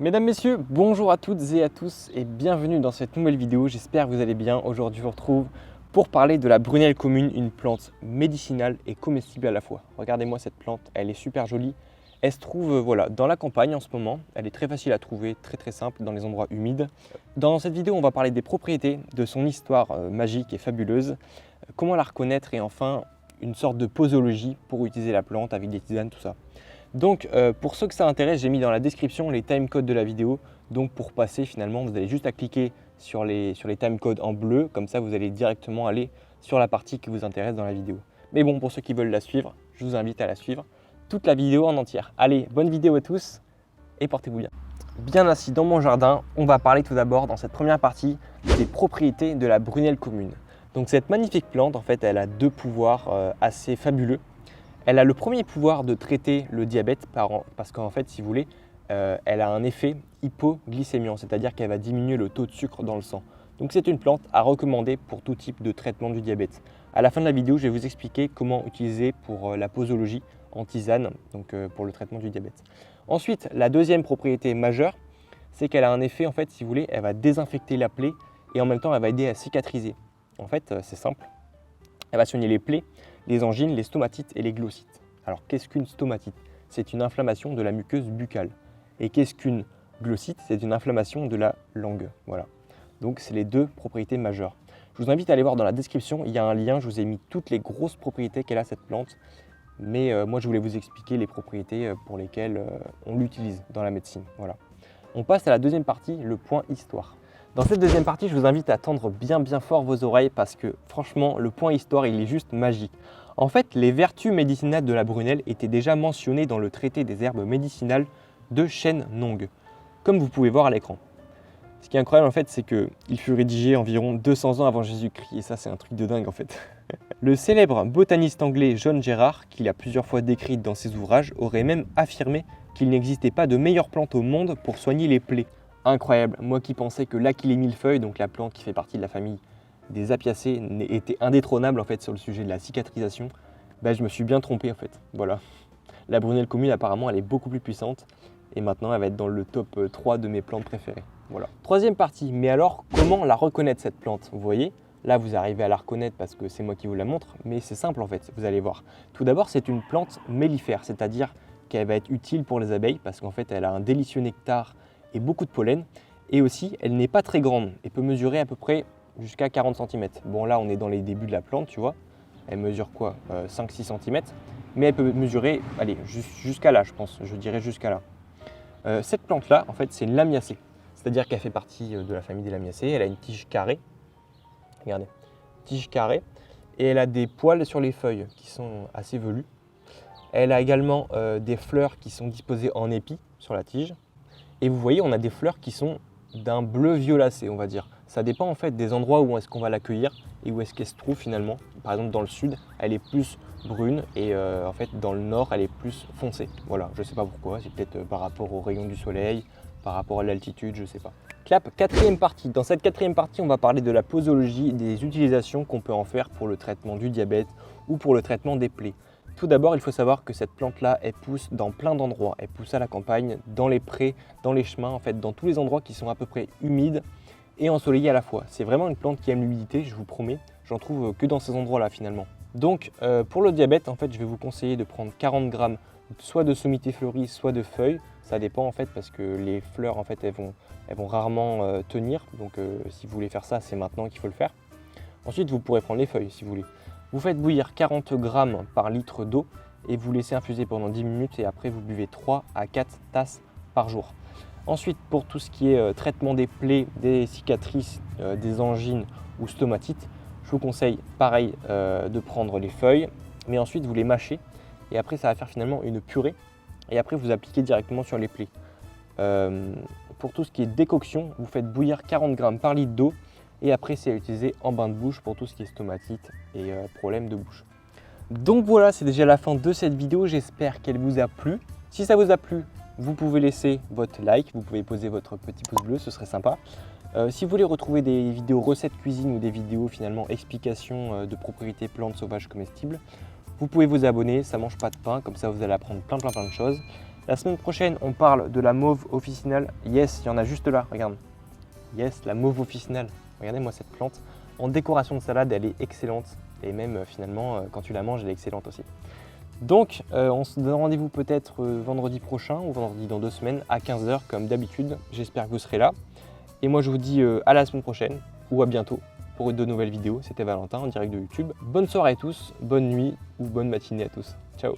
Mesdames, Messieurs, bonjour à toutes et à tous et bienvenue dans cette nouvelle vidéo. J'espère que vous allez bien. Aujourd'hui, je vous retrouve pour parler de la brunelle commune, une plante médicinale et comestible à la fois. Regardez-moi cette plante, elle est super jolie. Elle se trouve dans la campagne en ce moment. Elle est très facile à trouver, très simple dans les endroits humides. Dans cette vidéo, on va parler des propriétés, de son histoire magique et fabuleuse, comment la reconnaître et enfin une sorte de posologie pour utiliser la plante avec des tisanes, tout ça. Donc pour ceux que ça intéresse, j'ai mis dans la description les timecodes de la vidéo. Donc pour passer finalement, vous avez juste à cliquer sur les timecodes en bleu. Comme ça, vous allez directement aller sur la partie qui vous intéresse dans la vidéo. Mais bon, pour ceux qui veulent la suivre, je vous invite à la suivre. Toute la vidéo en entière. Allez, bonne vidéo à tous et portez-vous bien. Bien assis dans mon jardin, on va parler tout d'abord dans cette première partie des propriétés de la brunelle commune. Donc cette magnifique plante, en fait, elle a deux pouvoirs assez fabuleux. Elle a le premier pouvoir de traiter le diabète parce qu'en fait, si vous voulez, elle a un effet hypoglycémiant, c'est-à-dire qu'elle va diminuer le taux de sucre dans le sang. Donc c'est une plante à recommander pour tout type de traitement du diabète. À la fin de la vidéo, je vais vous expliquer comment utiliser pour la posologie en tisane, donc pour le traitement du diabète. Ensuite, la deuxième propriété majeure, c'est qu'elle a un effet, en fait, si vous voulez, elle va désinfecter la plaie et en même temps, elle va aider à cicatriser. En fait, c'est simple, elle va soigner les plaies, les angines, les stomatites et les glossites. Alors qu'est-ce qu'une stomatite? C'est une inflammation de la muqueuse buccale. Et qu'est-ce qu'une glossite? C'est une inflammation de la langue. Voilà. Donc c'est les deux propriétés majeures. Je vous invite à aller voir dans la description, il y a un lien, je vous ai mis toutes les grosses propriétés qu'elle a cette plante. Mais moi je voulais vous expliquer les propriétés pour lesquelles on l'utilise dans la médecine. Voilà. On passe à la deuxième partie, le point histoire. Dans cette deuxième partie, je vous invite à tendre bien fort vos oreilles parce que franchement, le point histoire, il est juste magique. En fait, les vertus médicinales de la brunelle étaient déjà mentionnées dans le traité des herbes médicinales de Shen Nong, comme vous pouvez voir à l'écran. Ce qui est incroyable en fait, c'est qu'il fut rédigé environ 200 ans avant Jésus-Christ, et ça c'est un truc de dingue en fait. Le célèbre botaniste anglais John Gerard, qu'il a plusieurs fois décrite dans ses ouvrages, aurait même affirmé qu'il n'existait pas de meilleure plante au monde pour soigner les plaies. Incroyable, moi qui pensais que l'Achillée millefeuille, donc la plante qui fait partie de la famille des apiacées, était indétrônable en fait sur le sujet de la cicatrisation, je me suis bien trompé en fait. Voilà. La brunelle commune apparemment elle est beaucoup plus puissante et maintenant elle va être dans le top 3 de mes plantes préférées. Voilà. Troisième partie, mais alors comment la reconnaître cette plante? Vous voyez, là vous arrivez à la reconnaître parce que c'est moi qui vous la montre, mais c'est simple en fait, vous allez voir. Tout d'abord c'est une plante mellifère, c'est-à-dire qu'elle va être utile pour les abeilles parce qu'en fait elle a un délicieux nectar et beaucoup de pollen. Et aussi, elle n'est pas très grande et peut mesurer à peu près jusqu'à 40 cm. Bon là, on est dans les débuts de la plante, tu vois. Elle mesure quoi 5-6 cm. Mais elle peut mesurer, allez, jusqu'à là, je pense. Je dirais jusqu'à là. Cette plante-là, en fait, c'est une lamiacée. C'est-à-dire qu'elle fait partie de la famille des lamiacées. Elle a une tige carrée. Regardez, tige carrée. Et elle a des poils sur les feuilles qui sont assez velus. Elle a également des fleurs qui sont disposées en épi sur la tige. Et vous voyez, on a des fleurs qui sont d'un bleu violacé, on va dire. Ça dépend en fait des endroits où est-ce qu'on va l'accueillir et où est-ce qu'elle se trouve finalement. Par exemple, dans le sud, elle est plus brune et en fait, dans le nord, elle est plus foncée. Voilà, je ne sais pas pourquoi. C'est peut-être par rapport aux rayons du soleil, par rapport à l'altitude, je ne sais pas. Quatrième partie. Dans cette quatrième partie, on va parler de la posologie et des utilisations qu'on peut en faire pour le traitement du diabète ou pour le traitement des plaies. Tout d'abord, il faut savoir que cette plante-là, elle pousse dans plein d'endroits. Elle pousse à la campagne, dans les prés, dans les chemins, en fait, dans tous les endroits qui sont à peu près humides et ensoleillés à la fois. C'est vraiment une plante qui aime l'humidité, je vous promets. J'en trouve que dans ces endroits-là finalement. Donc, pour le diabète, en fait, je vais vous conseiller de prendre 40 grammes soit de sommité fleurie, soit de feuilles. Ça dépend en fait parce que les fleurs, en fait, elles vont rarement tenir. Donc, si vous voulez faire ça, c'est maintenant qu'il faut le faire. Ensuite, vous pourrez prendre les feuilles si vous voulez. Vous faites bouillir 40 grammes par litre d'eau et vous laissez infuser pendant 10 minutes et après vous buvez 3 à 4 tasses par jour. Ensuite, pour tout ce qui est traitement des plaies, des cicatrices, des angines ou stomatites, je vous conseille pareil de prendre les feuilles, mais ensuite vous les mâchez et après ça va faire finalement une purée et après vous appliquez directement sur les plaies. Pour tout ce qui est décoction, vous faites bouillir 40 grammes par litre d'eau. Et après, c'est à utiliser en bain de bouche pour tout ce qui est stomatite et problème de bouche. Donc voilà, c'est déjà la fin de cette vidéo. J'espère qu'elle vous a plu. Si ça vous a plu, vous pouvez laisser votre like, vous pouvez poser votre petit pouce bleu, ce serait sympa. Si vous voulez retrouver des vidéos recettes cuisine ou des vidéos finalement explications de propriétés plantes sauvages comestibles, vous pouvez vous abonner, ça mange pas de pain, comme ça vous allez apprendre plein de choses. La semaine prochaine, on parle de la mauve officinale. Yes, il y en a juste là, regarde. Yes, la mauve officinale. Regardez-moi cette plante. En décoration de salade, elle est excellente. Et même finalement, quand tu la manges, elle est excellente aussi. Donc, on se donne rendez-vous peut-être vendredi prochain ou vendredi dans 2 semaines à 15 h comme d'habitude. J'espère que vous serez là. Et moi, je vous dis à la semaine prochaine ou à bientôt pour de nouvelles vidéos. C'était Valentin en direct de YouTube. Bonne soirée à tous, bonne nuit ou bonne matinée à tous. Ciao!